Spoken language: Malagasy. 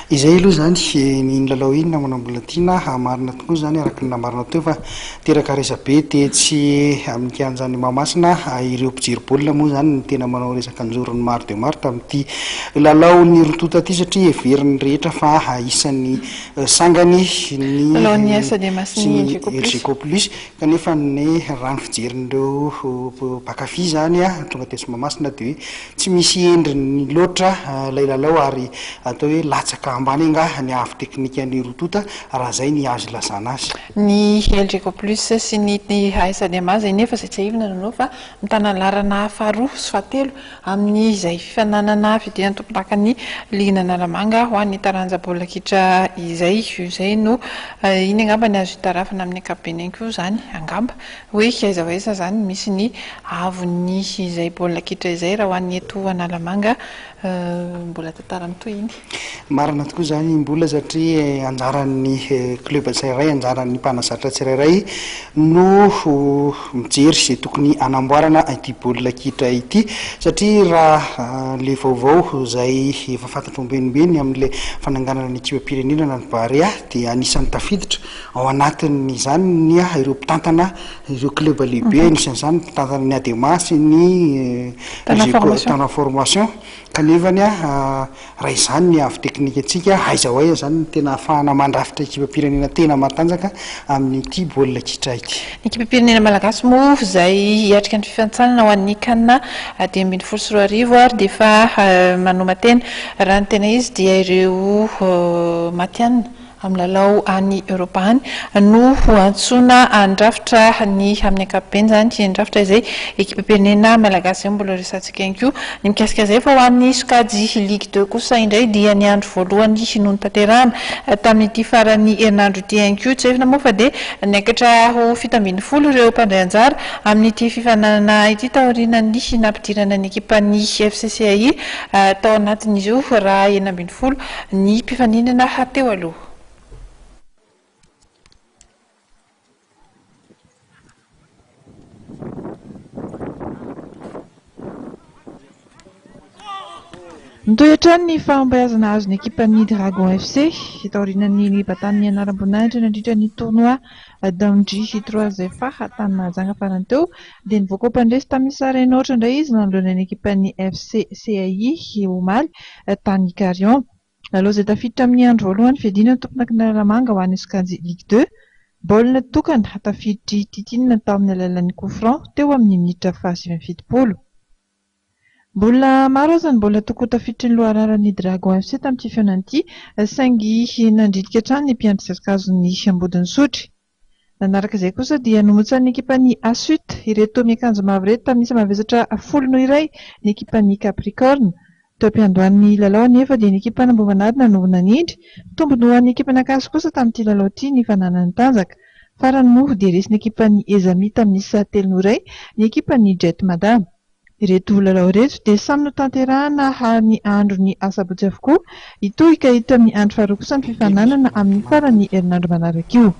Izay aloha zany ny lalao iny namanambola tiana marina tokoa zany araka ny namarina teo fa teraka resabe tsy amin'ny kianjany Mahamasina ireo mpijery baolina moa zany ny tena manao resaka anjorony maro dia maro tamin'ity lalao ny rotota ity satria everiny rehetra fa isan'ny sangany ny lalaon'ny SDM sy ny LGK plus kanefa ny rano fijerin'ireo bakafy zany tonga teso Mahamasina dia tsy misy endriny loatra ilay lalao ary atao hoe latsaka ambany anga ny avy teknikan'ny rotota raha zay ny azo lazana azy. Ny LGK plus sy ny SDM zay nefa izay tsy aivina nanao fa mitana larana faharoa sy fahatelo amin'ny izay fifaninanana fiadiana tompon-dakan'ny ligin'Analamanga ho an'ny taranja baolina kitra izay no iny angamba ny azo hitarafana amin'ny ankapobeny koa zany angamba hoe aiza ho aiza zany misy ny avon'ny izay baolina kitra izay raha ho an'ny eto Analamanga mbola tantarany toy iny. Marina tokoa zany mbola satria anjaran'ny club tsirairay anjaran'ny mpanazatra tsirairay no mijery izay tokony anamboarana ity baolina kitra ity satria raha le vaovao izay efa fantatro ambenimbeny amin'ilay fananganana ny ekipam-pirenena ny Barea dia anisan'ny tafiditra ao anatin'izany ny ireo mpitantana ireo club lehibe anisan'izany mpitantana ny ADEMA sy ny tana formation kanefany raha izany ny avy teknika antsika aiza ho aiza zany ny tena ahafahana mandrafitra ekipam-pirenena tena matanjaka amin'ity baolina kitra ity. Ny ekipam-pirenena malagasy moa izay hiatrika ny fifanitsanana ho an'ny kanina 2024 ary dia efa manoma tena raha ny tena izy dia ireo matianina amin'ny lalao any Eoropa no antsoina andrafitra ny amin'ny ankapobeny zany andrafitra izay ekipam-pirenena malagasy izay mbola resantsika ihany koa ny mikasika izay fa ho an'ny sokajy Ligue 2 kosa indray dia ny andro voalohany no nanatanterahana tamin'ity farany herinandro ity ihany koa tsy efina moa fa dia Niakatra ho 70 ireo mpandray anjara amin'ity fifaninanana ity taorian'ny nampidirana ny ekipan'ny FCCI tao anatin'izy io raha 70 ny mpifaninana teo aloha. Nitoetra ny fahombiazana azo ny ekipan'ny Dragon FC taorian'ny batan'ny anaram-boninahitra nandritra ny tournoi d'Andry 3 fa tany mahajanga farany teo dia nivoaka mpandresy tamin'ny Sarenôtra indray izy nanoloana ny ekipan'ny FCCI omaly Tany Carion. Lalao izay tafiditra amin'ny andro voalohany fiadiana tompon-dakan'ny Analamanga ho an'ny sokajy Ligue 2 baolina tokana tafiditry titinina tao amin'ny alalan'ny coup franc teo amin'ny minitra faha 70. Mbola maro aza ny mbola toko tafiditry ny lohararan'ny Dragon FC tamin'ity fihaonan'ity saingy nandritika hatrany ny mpiandry zazakazony ambodiny sotry. Nanaraka izay kosa dia nomotsan'ny ekipan'ny Asut ireto miakanjo mavo ireto tamin'isa mavesatra 10 ny ekipan'ny Capricorne. Teo am-piandohan'ny lalao anefa dia ny ekipa Ambohimanady nanovana nindry tombony ho an'ny ekipa Niakatra kosa tamin'ity lalao ity ny fananany tanjaka. Farany moa dia resy ny ekipan'ny Ezami tamin'isa 3-0 ny ekipan'ny Jet Madame. Ireto lalao ireto dia samy nanatanterahana ny andro ny asabotsy avokoa ito hikahita amin'ny andro faharoa kosa ny fifaninanana amin'ny farany herinandro manaraka io.